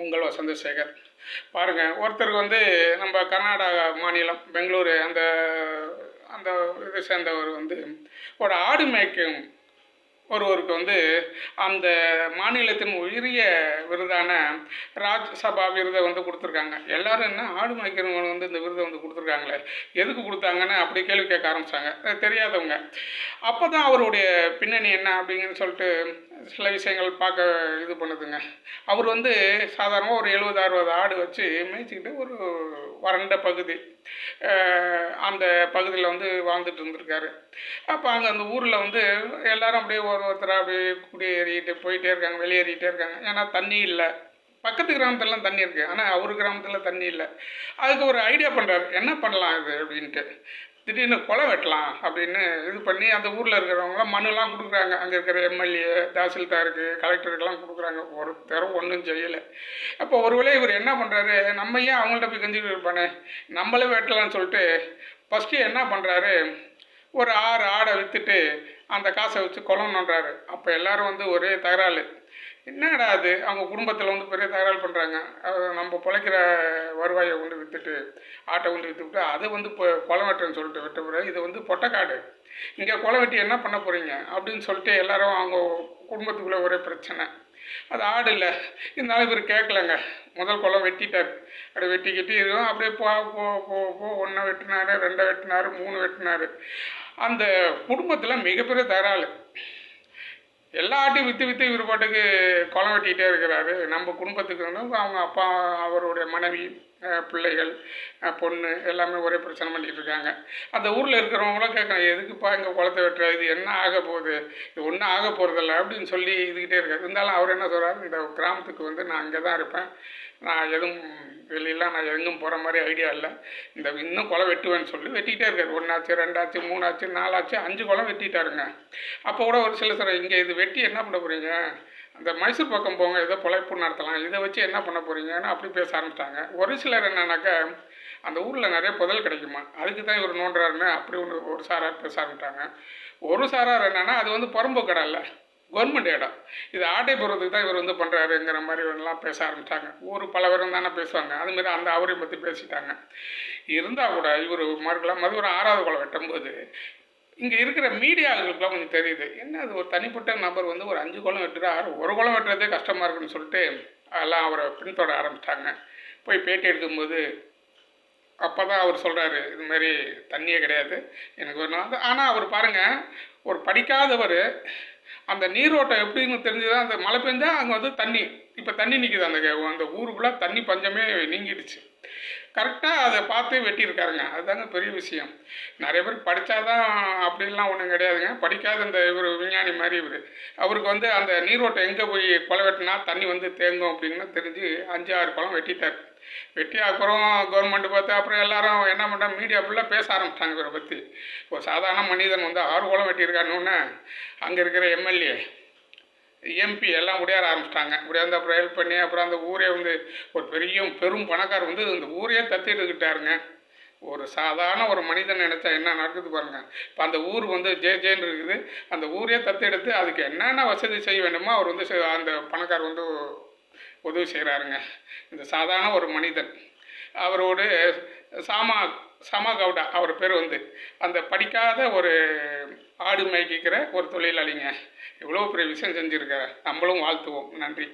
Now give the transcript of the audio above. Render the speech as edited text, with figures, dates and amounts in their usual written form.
உங்கள் வசந்தசேகர். பாருங்கள், ஒருத்தருக்கு வந்து நம்ம கர்நாடகா மாநிலம் பெங்களூரு அந்த அந்த இதை சேர்ந்தவர் வந்து ஒரு ஆடு மேய்க்கும் ஒருவருக்கு வந்து அந்த மாநிலத்தின் உயரிய விருதான ராஜ்சபா விருதை வந்து கொடுத்துருக்காங்க. எல்லோரும் என்ன ஆடு மேய்க்கிறவங்க வந்து இந்த விருதை வந்து கொடுத்துருக்காங்களே, எதுக்கு கொடுத்தாங்கன்னு அப்படி கேள்வி கேட்க ஆரம்பித்தாங்க தெரியாதவங்க. அப்போ தான் அவருடைய பின்னணி என்ன அப்படிங்கன்னு சொல்லிட்டு சில விஷயங்கள் பார்க்க இது பண்ணுதுங்க. அவர் வந்து சாதாரணமாக ஒரு 70-60 ஆடு வச்சு மேய்ச்சிக்கிட்டு ஒரு வறண்ட பகுதி அந்த பகுதியில் வந்து வாழ்ந்துட்டு இருந்திருக்காரு. அப்போ அங்கே அந்த ஊரில் வந்து எல்லோரும் அப்படியே ஒருத்தராக அப்படியே குடியேறிட்டு போயிட்டே இருக்காங்க, வெளியேறிட்டே இருக்காங்க. ஏன்னா தண்ணி இல்லை. பக்கத்து கிராமத்துலலாம் தண்ணி இருக்குது, ஆனால் அவர் கிராமத்தில் தண்ணி இல்லை. அதுக்கு ஒரு ஐடியா பண்ணுறாரு, என்ன பண்ணலாம் இது அப்படின்ட்டு. திடீர்னு கொலை வெட்டலாம் அப்படின்னு இது பண்ணி அந்த ஊரில் இருக்கிறவங்களாம் மனுலாம் கொடுக்குறாங்க. அங்கே இருக்கிற எம்எல்ஏ, தாசில்தாருக்கு, கலெக்டருக்கெல்லாம் கொடுக்குறாங்க. ஒருத்தரும் ஒன்றும் செய்யலை. அப்போ ஒருவேளை இவர் என்ன பண்ணுறாரு, நம்ம ஏன் அவங்கள்ட்ட போய் கஞ்சிட்டு இருப்பானே, நம்மளே வெட்டலாம்னு சொல்லிட்டு ஃபஸ்ட்டு என்ன பண்ணுறாரு, ஒரு 6 ஆடை விற்றுட்டு அந்த காசை வச்சு கொல்லணுன்றாரு. அப்போ எல்லோரும் வந்து ஒரே தகராறு. என்னடா அது, அவங்க குடும்பத்தில் வந்து பெரிய தகராறு பண்ணுறாங்க. நம்ம பிழைக்கிற வருவாயை கொண்டு விற்றுட்டு ஆட்டை கொண்டு விற்றுவிட்டு அதை வந்து இப்போ கொலை வெட்டுறேன்னு சொல்லிட்டு வெட்ட போகிற, இது வந்து பொட்டைக்காடு, இங்கே கொலை வெட்டி என்ன பண்ண போகிறீங்க அப்படின்னு சொல்லிட்டு எல்லாரும் அவங்க குடும்பத்துக்குள்ளே ஒரே பிரச்சனை. அது ஆடு இல்லை, இருந்தாலும் இவர் கேட்கலங்க. முதல் கொலை வெட்டிட்டார். அப்படி வெட்டிக்கிட்டு இருக்கும். அப்படியே போ 1 வெட்டினார், 2 வெட்டினார், 3 வெட்டினார். அந்த குடும்பத்தில் மிகப்பெரிய தகராறு. எல்லா ஆட்டையும் விற்று விற்று இவர் பாட்டுக்கு கொலை வெட்டிக்கிட்டே இருக்கிறாரு. நம்ம குடும்பத்துக்கு வந்து அவங்க அப்பா, அவருடைய மனைவி, பிள்ளைகள், பொண்ணு எல்லாமே ஒரே பிரச்சனை பண்ணிகிட்டு இருக்காங்க. அந்த ஊரில் இருக்கிறவங்களாம் கேட்குறாங்க, எதுக்குப்பா இங்கே குளத்தை வெட்டுற, இது என்ன ஆக போகுது, இது ஒன்றும் ஆக போகிறதில்ல அப்படின்னு சொல்லி இதுக்கிட்டே இருக்காரு. இருந்தாலும் அவர் என்ன சொல்கிறாரு, இந்த கிராமத்துக்கு வந்து நான் இங்கே தான் இருப்பேன், நான் எதுவும் வெளியெல்லாம் நான் எங்கும் போகிற மாதிரி ஐடியா இல்லை, இந்த இன்னும் கொலை வெட்டுவேன்னு சொல்லி வெட்டிக்கிட்டே இருக்காரு. 1 ஆச்சு, 2 ஆச்சு, 3 ஆச்சு, 4 ஆச்சு, 5 கொலை வெட்டிட்டாருங்க. அப்போ கூட ஒரு சில சொல்கிறார், இங்கே இது வெட்டி என்ன பண்ண போகிறீங்க, அந்த மைசூர் பக்கம் போங்க, ஏதோ பொழைப்பு நடத்தலாம், இதை வச்சு என்ன பண்ண போகிறீங்கன்னு அப்படி பேச ஆரம்பிச்சிட்டாங்க. ஒரு சிலர் என்னன்னாக்கா, அந்த ஊரில் நிறைய புதல் கிடைக்குமா, அதுக்கு தான் இவர் நோண்டுறாருன்னு அப்படி ஒரு சாரார் பேச ஆரம்பிட்டாங்க. ஒரு சாரார் என்னென்னா, அது வந்து புறம்போக்கு இடம் இல்லை, கவர்மெண்ட் இடம், இது ஆட்டை போடுறதுக்கு தான் இவர் வந்து பண்ணுறாருங்கிற மாதிரி எல்லாம் பேச ஆரம்பித்தாங்க. ஊர் பல பேரும் தானே பேசுவாங்க. அதுமாரி அந்த அவரையும் பற்றி பேசிட்டாங்க. இருந்தால் கூட இவர் மறுபடியும் ஒரு 6வது கொலை வெட்டும்போது இங்கே இருக்கிற மீடியாவுக்குலாம் கொஞ்சம் தெரியுது, என்ன அது ஒரு தனிப்பட்ட நபர் வந்து ஒரு 5 குளம் வெட்டுறாரு, ஒரு குளம் வெட்டுறதே கஷ்டமாக இருக்குன்னு சொல்லிட்டு எல்லாம் அவரை பின்தொடர ஆரம்பிச்சிட்டாங்க. போய் பேட்டி எடுக்கும்போது அப்போ தான் அவர் சொல்கிறாரு, இதுமாரி தண்ணியே கிடையாது எனக்கு வேணும். ஆனால் அவர் பாருங்கள், ஒரு படிக்காதவர் அந்த நீரோட்டம் எப்படின்னு தெரிஞ்சுதான். அந்த மழை பெஞ்சால் அங்கே வந்து தண்ணி, இப்போ தண்ணி நிற்கிது, அந்த ஊருக்குள்ளே தண்ணி பஞ்சமே நீங்கிடுச்சு. கரெக்டாக அதை பார்த்து வெட்டியிருக்காருங்க. அதுதாங்க பெரிய விஷயம். நிறைய பேர் படித்தாதான் அப்படின்லாம் ஒன்றும் கிடையாதுங்க. படிக்காத இந்த இவர் விஞ்ஞானி மாதிரி அவருக்கு வந்து அந்த நீரோட்டம் எங்கே போய் கொலை வெட்டினா தண்ணி வந்து தேங்கும் அப்படின்னு தெரிஞ்சு 5-6 குளம் வெட்டிட்டார். வெட்டி அப்புறம் கவர்மெண்ட் பார்த்து அப்புறம் எல்லாரும் என்ன பண்ணுறாங்க, மீடியா ஃபுல்லாக பேச ஆரம்பிச்சிட்டாங்க இவரை பற்றி. ஒரு சாதாரண மனிதன் வந்து 6 குளம் வெட்டியிருக்காருன்னு அங்கே இருக்கிற எம்எல்ஏ, எம்பி எல்லாம் உடையார ஆரம்பிச்சிட்டாங்க. உடையாந்து அப்புறம் ஹெல்ப் பண்ணி அப்புறம் அந்த ஊரே வந்து ஒரு பெரும் பணக்காரர் வந்து அந்த ஊரையே தத்திட்டுக்கிட்டாருங்க. ஒரு சாதாரண ஒரு மனிதன் நினச்சா என்ன நடக்குது பாருங்கள். இப்போ அந்த ஊர் வந்து ஜேன்னு இருக்குது, அந்த ஊரே தத்தெடுத்து அதுக்கு என்னென்ன வசதி செய்ய வேண்டுமோ அவர் வந்து அந்த பணக்காரர் வந்து உதவி செய்கிறாருங்க. இந்த சாதாரண ஒரு மனிதன், அவரோடு சாமா கவுடா அவர் பேர் வந்து அந்த படிக்காத ஒரு ஆடு மேய்க்கிற ஒரு தொழிலாளிங்க. இவ்வளோ பெரிய விஷயம் செஞ்சுருக்கார். நம்மளும் வாழ்த்துவோம். நன்றி.